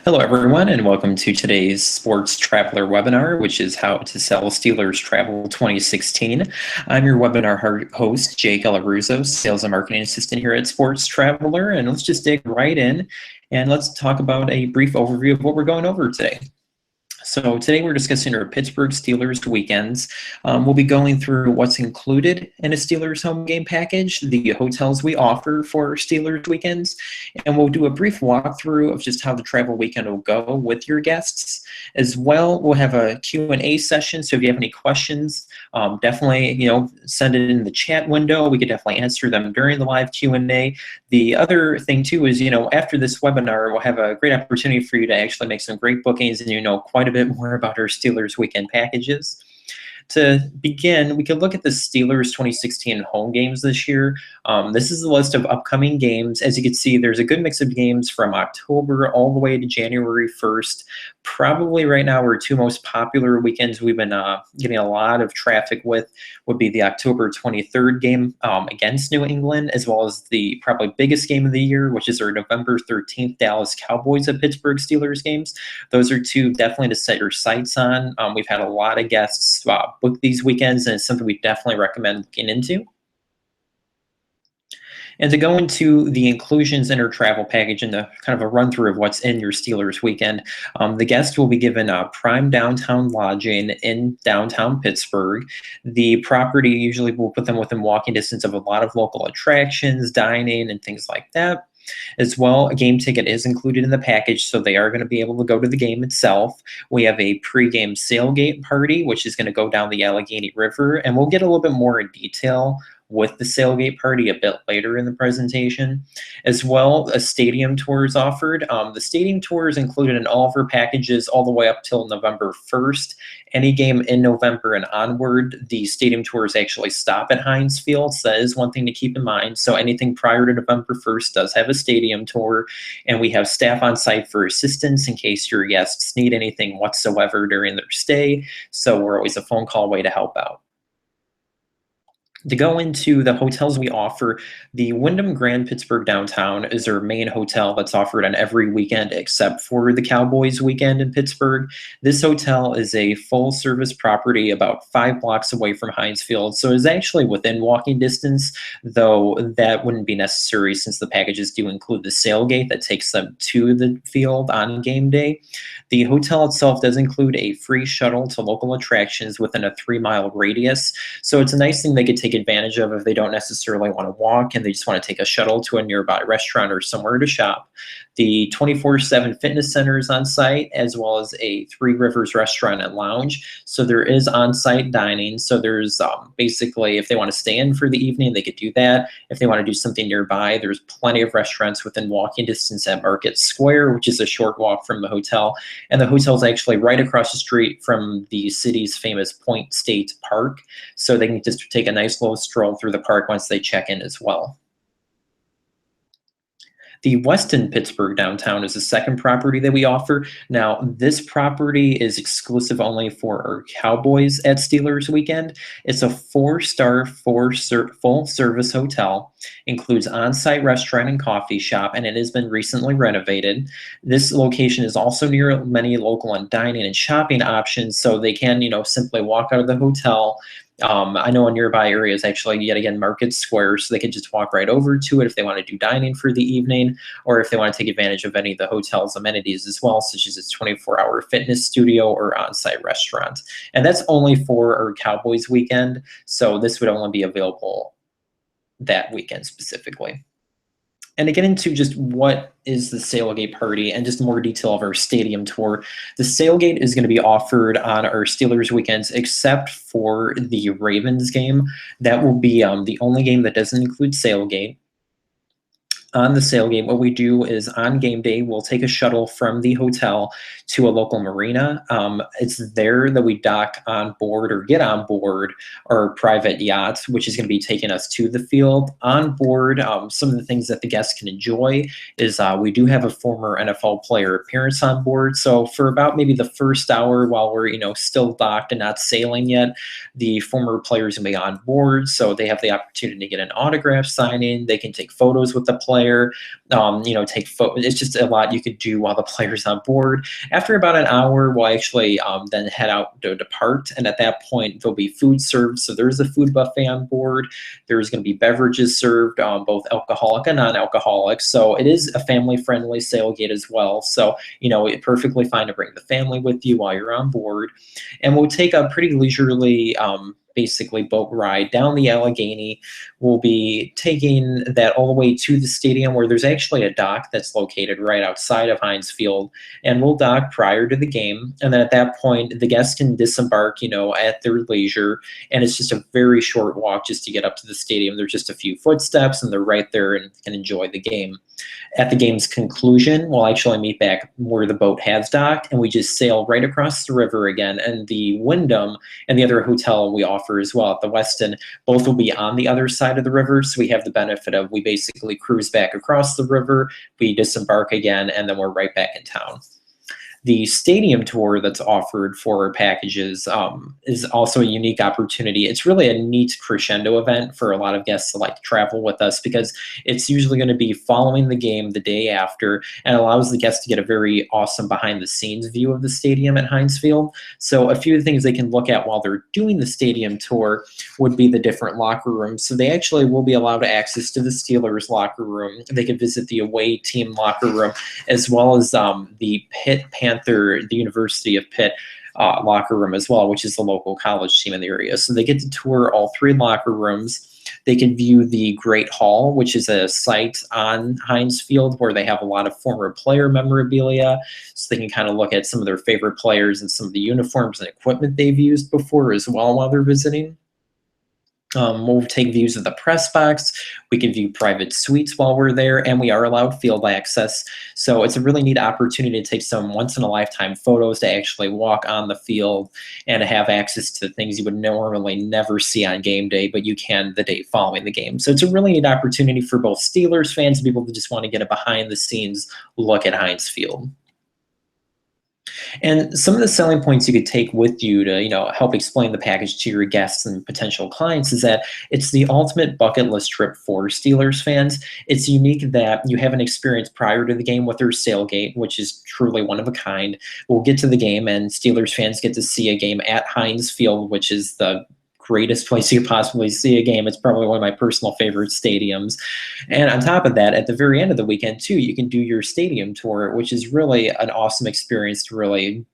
Hello, everyone, and welcome to today's Sports Traveler webinar, which is how to sell Steelers Travel 2016. I'm your webinar host, Jake Alaruso, Sales and Marketing Assistant here at Sports Traveler, and let's just dig right in and let's talk about a brief overview of what we're going over today. So today we're discussing our Pittsburgh Steelers weekends. We'll be going through what's included in a Steelers home game package, the hotels we offer for Steelers weekends, and we'll do a brief walkthrough of just how the travel weekend will go with your guests. As well, we'll have a Q&A session, so if you have any questions, definitely send it in the chat window. We could definitely answer them during the live Q&A. The other thing too is, after this webinar, we'll have a great opportunity for you to actually make some great bookings and quite a bit more about our Steelers weekend packages. To begin, we could look at the Steelers 2016 home games this year. This is a list of upcoming games. As you can see, there's a good mix of games from October all the way to January 1st. Probably right now our two most popular weekends we've been getting a lot of traffic with would be the October 23rd game against New England, as well as the probably biggest game of the year, which is our November 13th Dallas Cowboys at Pittsburgh Steelers games. Those are two definitely to set your sights on. We've had a lot of guests book these weekends, and it's something we definitely recommend looking into. And to go into the inclusions in our travel package and the kind of a run through of what's in your Steelers weekend, the guest will be given prime downtown lodging in downtown Pittsburgh. The property usually will put them within walking distance of a lot of local attractions, dining, and things like that. As well, a game ticket is included in the package, so they are going to be able to go to the game itself. We have a pregame sailgate party, which is going to go down the Allegheny River, and we'll get a little bit more in detail with the sailgate party a bit later in the presentation. As well, a stadium tour is offered. The stadium tour is included in all of our packages all the way up till November 1st. Any game in November and onward, the stadium tours actually stop at Heinz Field, so that is one thing to keep in mind. So anything prior to November 1st does have a stadium tour, and we have staff on site for assistance in case your guests need anything whatsoever during their stay. So we're always a phone call away to help out. To go into the hotels we offer, the Wyndham Grand Pittsburgh Downtown is our main hotel that's offered on every weekend except for the Cowboys weekend in Pittsburgh. This hotel is a full-service property about 5 blocks away from Heinz Field, so it's actually within walking distance, though that wouldn't be necessary since the packages do include the sailgate that takes them to the field on game day. The hotel itself does include a free shuttle to local attractions within a 3-mile radius, so it's a nice thing they could take advantage of if they don't necessarily want to walk and they just want to take a shuttle to a nearby restaurant or somewhere to shop. The 24/7 fitness center is on site, as well as a Three Rivers restaurant and lounge. So there is on-site dining. So there's basically, if they want to stay in for the evening, they could do that. If they want to do something nearby, there's plenty of restaurants within walking distance at Market Square, which is a short walk from the hotel. And the hotel is actually right across the street from the city's famous Point State Park. So they can just take a nice little stroll through the park once they check in as well. The Westin Pittsburgh Downtown is the second property that we offer. Now, this property is exclusive only for our Cowboys at Steelers weekend. It's a 4-star, full-service hotel, includes on-site restaurant and coffee shop, and it has been recently renovated. This location is also near many local and dining and shopping options, so they can, simply walk out of the hotel. I know a nearby area is actually, yet again, Market Square, so they can just walk right over to it if they want to do dining for the evening, or if they want to take advantage of any of the hotel's amenities as well, such as its 24-hour fitness studio or on-site restaurant. And that's only for our Cowboys weekend, so this would only be available that weekend specifically. And to get into just what is the sailgate party and just more detail of our stadium tour, the sailgate is going to be offered on our Steelers weekends except for the Ravens game. That will be the only game that doesn't include sailgate. On the sailgate, what we do is on game day, we'll take a shuttle from the hotel to a local marina. It's there that we dock on board or get on board our private yacht, which is going to be taking us to the field. On board, some of the things that the guests can enjoy is we do have a former NFL player appearance on board. So for about maybe the first hour while we're still docked and not sailing yet, the former players will be on board. So they have the opportunity to get an autograph signing. They can take photos with the player. player, take photos. It's just a lot you could do while the player's on board. After about an hour, we'll actually then head out to depart, and at that point, there'll be food served. So there's a food buffet on board. There's going to be beverages served, both alcoholic and non-alcoholic. So it is a family-friendly sailgate as well. So, it's perfectly fine to bring the family with you while you're on board. And we'll take a pretty leisurely basically boat ride down the Allegheny. We'll be taking that all the way to the stadium, where there's actually a dock that's located right outside of Heinz Field, and we'll dock prior to the game. And then at that point, the guests can disembark, at their leisure, and it's just a very short walk just to get up to the stadium. There's just a few footsteps, and they're right there and can enjoy the game. At the game's conclusion, we'll actually meet back where the boat has docked, and we just sail right across the river again. And the Wyndham and the other hotel we offer as well at the Westin, both will be on the other side of the river. So we have the benefit of, we basically cruise back across the river, we disembark again, and then we're right back in town. The stadium tour that's offered for our packages is also a unique opportunity. It's really a neat crescendo event for a lot of guests that like to travel with us, because it's usually going to be following the game the day after, and allows the guests to get a very awesome behind-the-scenes view of the stadium at Heinz Field. So a few of the things they can look at while they're doing the stadium tour would be the different locker rooms. So they actually will be allowed access to the Steelers locker room. They could visit the away team locker room, as well as the Pitt the University of Pitt locker room as well, which is the local college team in the area. So they get to tour all 3 locker rooms. They can view the Great Hall, which is a site on Heinz Field where they have a lot of former player memorabilia. So they can kind of look at some of their favorite players and some of the uniforms and equipment they've used before as well while they're visiting. We'll take views of the press box. We can view private suites while we're there, and we are allowed field access. So it's a really neat opportunity to take some once-in-a-lifetime photos, to actually walk on the field and to have access to things you would normally never see on game day, but you can the day following the game. So it's a really neat opportunity for both Steelers fans and people that just want to get a behind-the-scenes look at Heinz Field. And some of the selling points you could take with you to, help explain the package to your guests and potential clients is that it's the ultimate bucket list trip for Steelers fans. It's unique that you have an experience prior to the game with their sailgate, which is truly one of a kind. We'll get to the game, and Steelers fans get to see a game at Heinz Field, which is the greatest place you could possibly see a game. It's probably one of my personal favorite stadiums. And on top of that, at the very end of the weekend too, you can do your stadium tour, which is really an awesome experience to really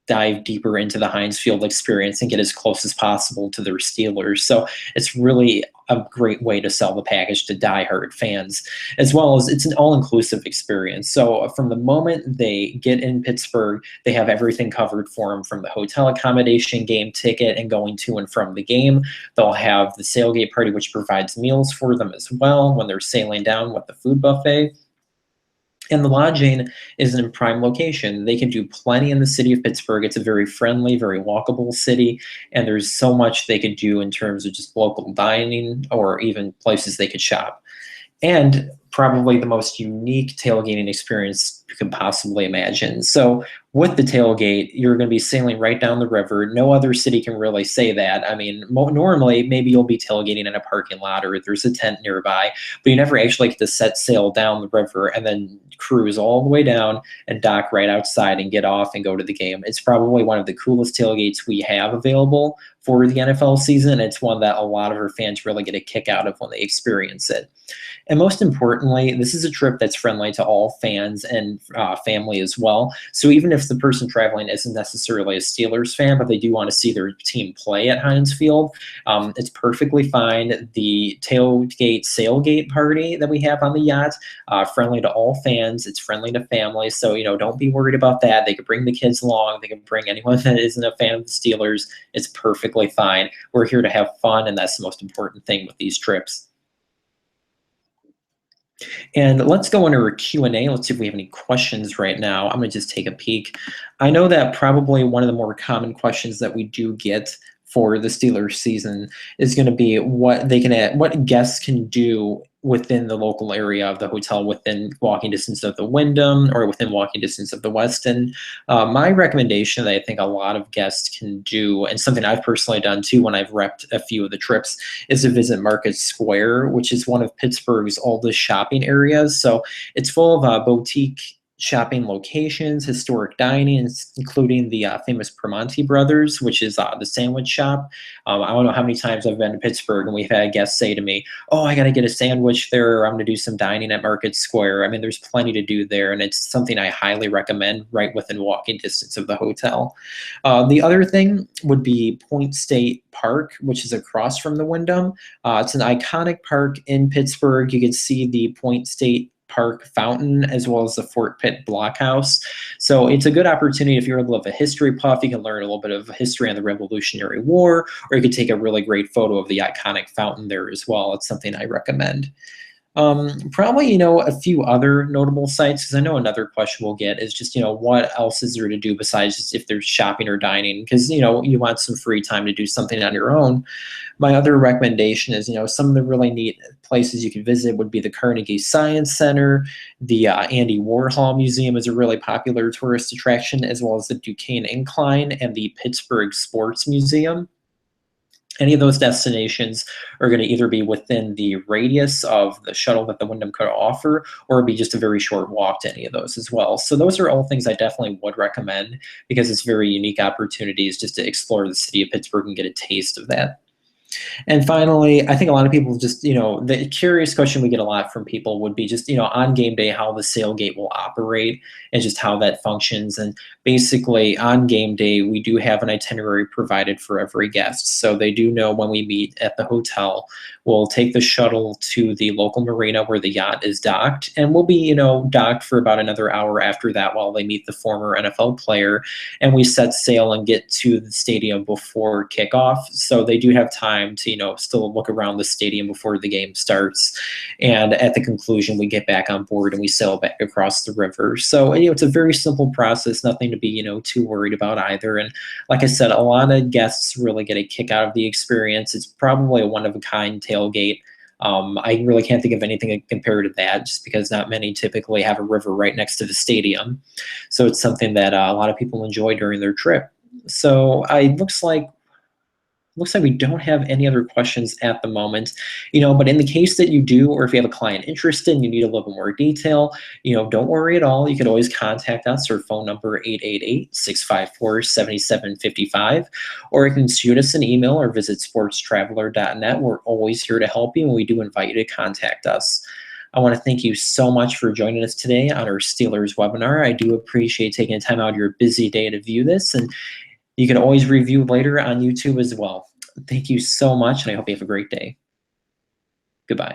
dive deeper into the Heinz Field experience and get as close as possible to their Steelers. So it's really a great way to sell the package to diehard fans, as well as it's an all-inclusive experience. So from the moment they get in Pittsburgh, they have everything covered for them, from the hotel accommodation, game ticket, and going to and from the game. They'll have the sailgate party, which provides meals for them as well when they're sailing down with the food buffet. And the lodging is in a prime location. They can do plenty in the city of Pittsburgh. It's a very friendly, very walkable city, and there's so much they could do in terms of just local dining or even places they could shop. And probably the most unique tailgating experience you could possibly imagine. So with the tailgate, you're going to be sailing right down the river. No other city can really say that. I mean, normally maybe you'll be tailgating in a parking lot or there's a tent nearby, but you never actually get to set sail down the river and then cruise all the way down and dock right outside and get off and go to the game. It's probably one of the coolest tailgates we have available for the NFL season. It's one that a lot of our fans really get a kick out of when they experience it. And most importantly, this is a trip that's friendly to all fans and family as well. So even if the person traveling isn't necessarily a Steelers fan, but they do want to see their team play at Heinz Field, it's perfectly fine. The tailgate sailgate party that we have on the yacht, friendly to all fans. It's friendly to families. So, don't be worried about that. They could bring the kids along. They can bring anyone that isn't a fan of the Steelers. It's perfectly fine. We're here to have fun, and that's the most important thing with these trips. And let's go into our Q&A. Let's see if we have any questions right now. I'm going to just take a peek. I know that probably one of the more common questions that we do get for the Steelers season is going to be what they can add, what guests can do within the local area of the hotel, within walking distance of the Wyndham or within walking distance of the Westin. My recommendation that I think a lot of guests can do, and something I've personally done too when I've repped a few of the trips, is to visit Market Square, which is one of Pittsburgh's oldest shopping areas. So it's full of boutique shopping locations, historic dining, including the famous Primanti Brothers, which is the sandwich shop. I don't know how many times I've been to Pittsburgh and we've had guests say to me, "Oh, I got to get a sandwich there, or I'm going to do some dining at Market Square." I mean, there's plenty to do there, and it's something I highly recommend right within walking distance of the hotel. The other thing would be Point State Park, which is across from the Wyndham. It's an iconic park in Pittsburgh. You can see the Point State Park fountain as well as the Fort Pitt blockhouse. So it's a good opportunity if you're a little of a history puff. You can learn a little bit of history on the Revolutionary War, or you could take a really great photo of the iconic fountain there as well. It's something I recommend. Probably, a few other notable sites, because I know another question we'll get is just, what else is there to do besides just if there's shopping or dining? Because, you want some free time to do something on your own. My other recommendation is, some of the really neat places you can visit would be the Carnegie Science Center. The Andy Warhol Museum is a really popular tourist attraction, as well as the Duquesne Incline and the Pittsburgh Sports Museum. Any of those destinations are going to either be within the radius of the shuttle that the Wyndham could offer, or be just a very short walk to any of those as well. So those are all things I definitely would recommend, because it's very unique opportunities just to explore the city of Pittsburgh and get a taste of that. And finally, I think a lot of people just, the curious question we get a lot from people would be just, on game day, how the sailgate will operate and just how that functions. And basically, on game day, we do have an itinerary provided for every guest. So they do know when we meet at the hotel, we'll take the shuttle to the local marina where the yacht is docked. And we'll be, docked for about another hour after that while they meet the former NFL player. And we set sail and get to the stadium before kickoff. So they do have time to, still look around the stadium before the game starts. And at the conclusion, we get back on board and we sail back across the river. So, it's a very simple process, nothing to be, too worried about either. And like I said, a lot of guests really get a kick out of the experience. It's probably a one-of-a-kind tailgate. I really can't think of anything compared to that, just because not many typically have a river right next to the stadium. So it's something that a lot of people enjoy during their trip. So it looks like we don't have any other questions at the moment, but in the case that you do, or if you have a client interested and you need a little bit more detail, don't worry at all. You can always contact us. Our phone number 888-654-7755, or you can shoot us an email or visit sportstraveler.net. We're always here to help you, and we do invite you to contact us. I want to thank you so much for joining us today on our Steelers webinar. I do appreciate taking time out of your busy day to view this, and you can always review later on YouTube as well. Thank you so much, and I hope you have a great day. Goodbye.